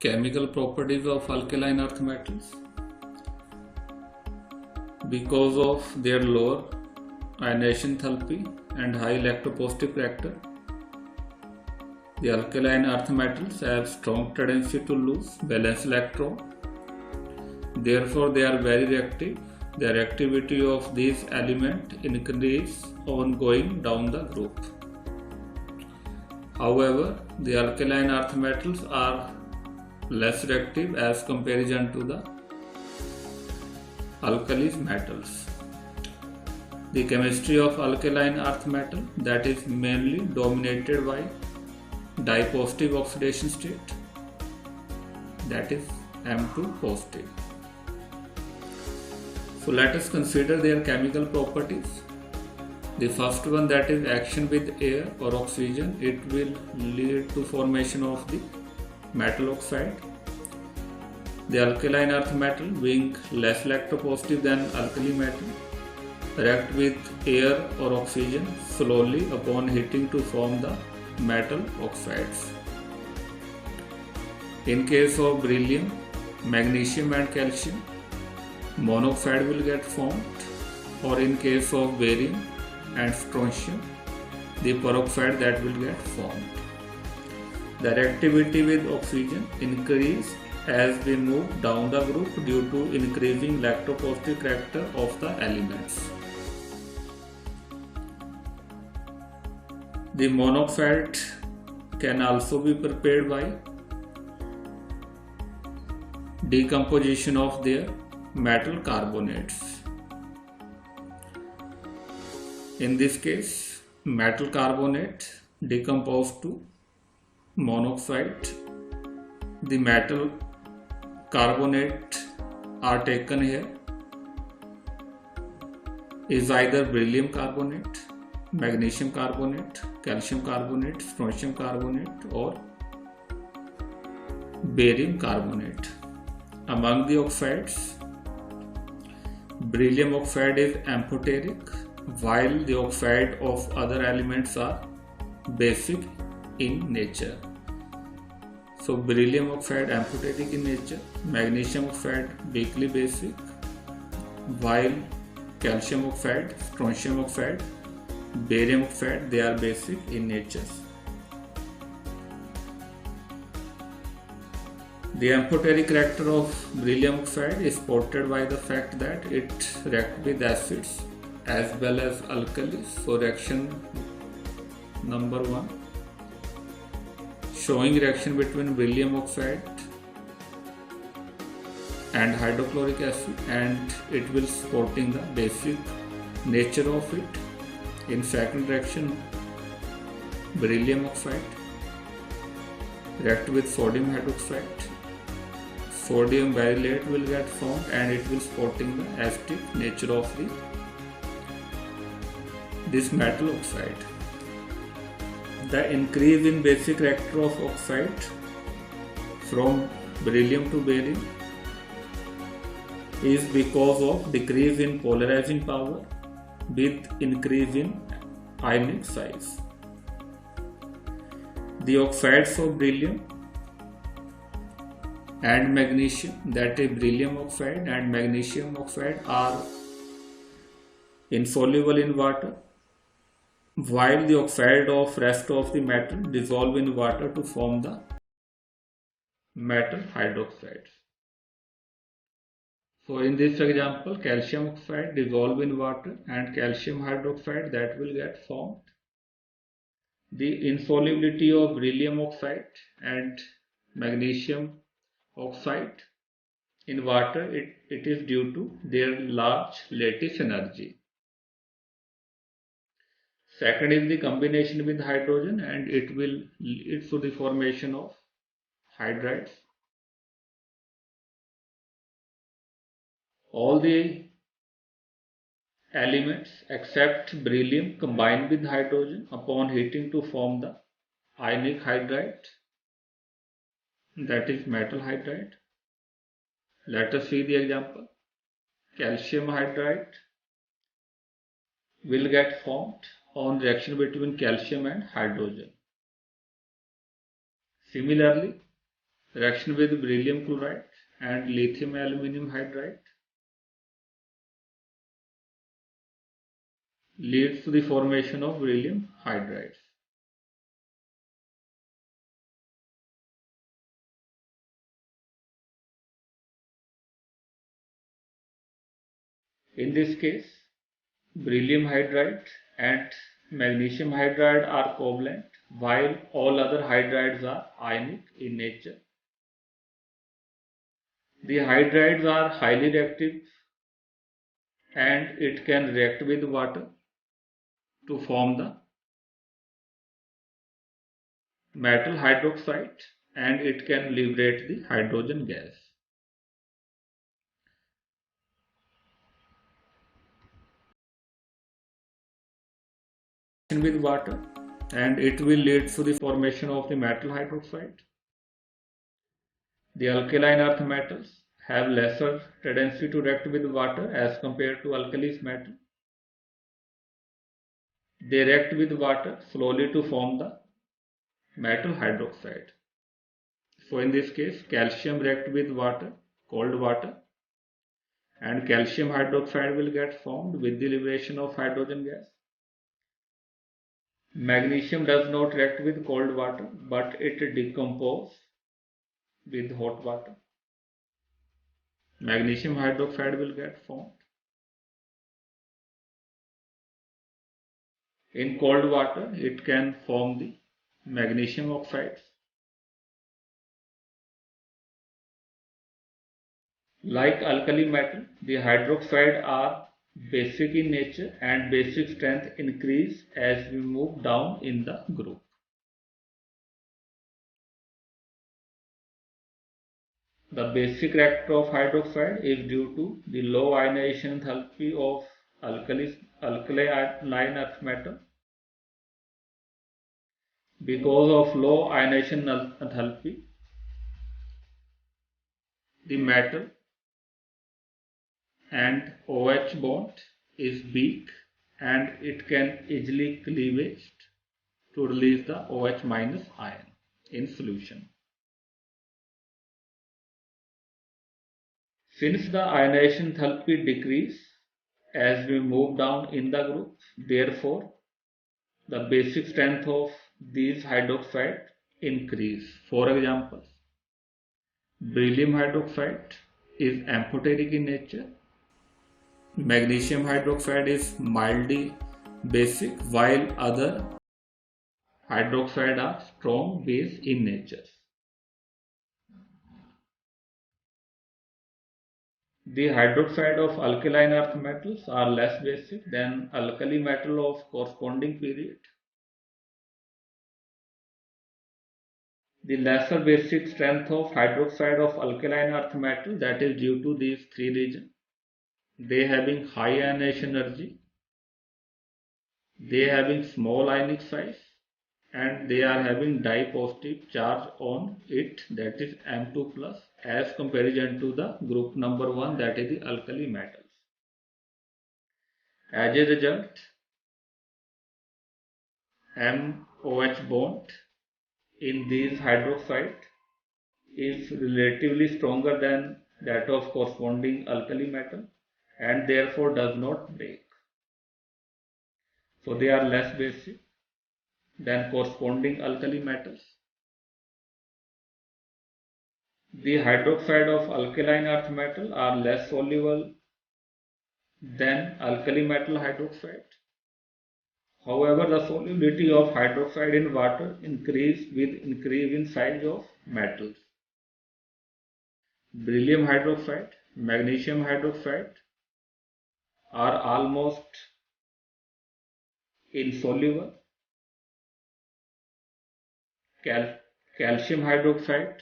Chemical properties of alkaline earth metals. Because of their lower ionization enthalpy and high electropositive character, the alkaline earth metals have strong tendency to lose valence electron. Therefore, they are very reactive. The reactivity of these elements increases on going down the group. However, the alkaline earth metals are less reactive as comparison to the alkali metals. The chemistry of alkaline earth metal that is mainly dominated by dipositive oxidation state, that is M2 positive. So let us consider their chemical properties. The first one, that is action with air or oxygen, it will lead to formation of the metal oxide. The alkaline earth metal, being less electropositive than alkali metal, react with air or oxygen slowly upon heating to form the metal oxides. In case of beryllium, magnesium and calcium, monoxide will get formed, or in case of barium and strontium, the peroxide that will get formed. The reactivity with oxygen increase as we move down the group due to increasing electropositive character of the elements. The monoxide can also be prepared by decomposition of their metal carbonates. In this case, metal carbonate decomposed to monoxide. The metal carbonate are taken here is either beryllium carbonate, magnesium carbonate, calcium carbonate, strontium carbonate, or barium carbonate. Among the oxides, beryllium oxide is amphoteric, while the oxide of other elements are basic in nature. So beryllium oxide amphoteric in nature, magnesium oxide weakly basic, while calcium oxide, strontium oxide, barium oxide, they are basic in nature. The amphoteric character of beryllium oxide is supported by the fact that it reacts with acids as well as alkalis. So reaction number 1, showing reaction between beryllium oxide and hydrochloric acid, and it will supporting the basic nature of it. In second reaction, beryllium oxide react with sodium hydroxide. Sodium berylate will get formed and it will supporting the acidic nature of this metal oxide. The increase in basic character of oxide from beryllium to barium is because of decrease in polarizing power with increase in ionic size. The oxides of beryllium and magnesium, that is beryllium oxide and magnesium oxide, are insoluble in water, while the oxide of rest of the metal dissolve in water to form the metal hydroxides. So in this example, calcium oxide dissolve in water and calcium hydroxide that will get formed. The insolubility of beryllium oxide and magnesium oxide in water, it is due to their large lattice energy. Second is the combination with hydrogen, and it will lead to the formation of hydrides. All the elements except beryllium combine with hydrogen upon heating to form the ionic hydride, that is metal hydride. Let us see the example. Calcium hydride will get formed on reaction between calcium and hydrogen. Similarly, Reaction with beryllium chloride and lithium aluminum hydride leads to the formation of beryllium hydrides. In this case, beryllium hydride and magnesium hydride are covalent, while all other hydrides are ionic in nature. The hydrides are highly reactive and it can react with water to form the metal hydroxide, and it can liberate the hydrogen gas. With water, and it will lead to the formation of the metal hydroxide. The alkaline earth metals have lesser tendency to react with water as compared to alkali metal. They react with water slowly to form the metal hydroxide. So in this case, calcium react with water, cold water, and calcium hydroxide will get formed with the liberation of hydrogen gas. Magnesium does not react with cold water, but it decomposes with hot water. Magnesium hydroxide will get formed. In cold water, it can form the magnesium oxides. Like alkali metal, the hydroxide are basic in nature and basic strength increase as we move down in the group. The basic character of hydroxide is due to the low ionization enthalpy of alkaline earth metal. Because of low ionization enthalpy, the metal and OH bond is weak and it can easily cleavage to release the OH minus ion in solution. Since the ionization enthalpy decrease as we move down in the group, therefore the basic strength of these hydroxide increase. For example, beryllium hydroxide is amphoteric in nature. Magnesium hydroxide is mildly basic, while other hydroxide are strong base in nature. The hydroxide of alkaline earth metals are less basic than alkali metal of corresponding period. The lesser basic strength of hydroxide of alkaline earth metal, that is due to these three reasons. They having high ionization energy, they having small ionic size, and they are having di-positive charge on it, that is M2 plus, as comparison to the group number 1, that is the alkali metals. As a result, MOH bond in these hydroxide is relatively stronger than that of corresponding alkali metal and therefore does not break. So they are less basic than corresponding alkali metals. The hydroxide of alkaline earth metal are less soluble than alkali metal hydroxide. However, the solubility of hydroxide in water increase with increase in size of metals. Beryllium hydroxide, magnesium hydroxide are almost insoluble. Calcium hydroxide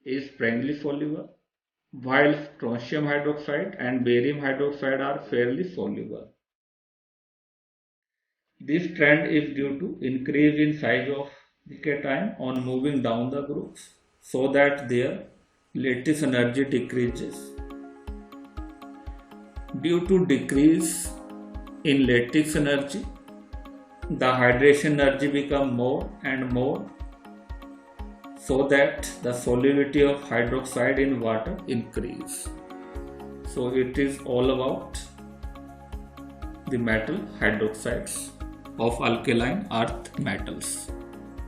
is primarily soluble, while strontium hydroxide and barium hydroxide are fairly soluble. This trend is due to increase in size of the cation on moving down the groups, so that their lattice energy decreases. Due to decrease in lattice energy, the hydration energy become more and more, so that the solubility of hydroxide in water increase. So it is all about the metal hydroxides of alkaline earth metals.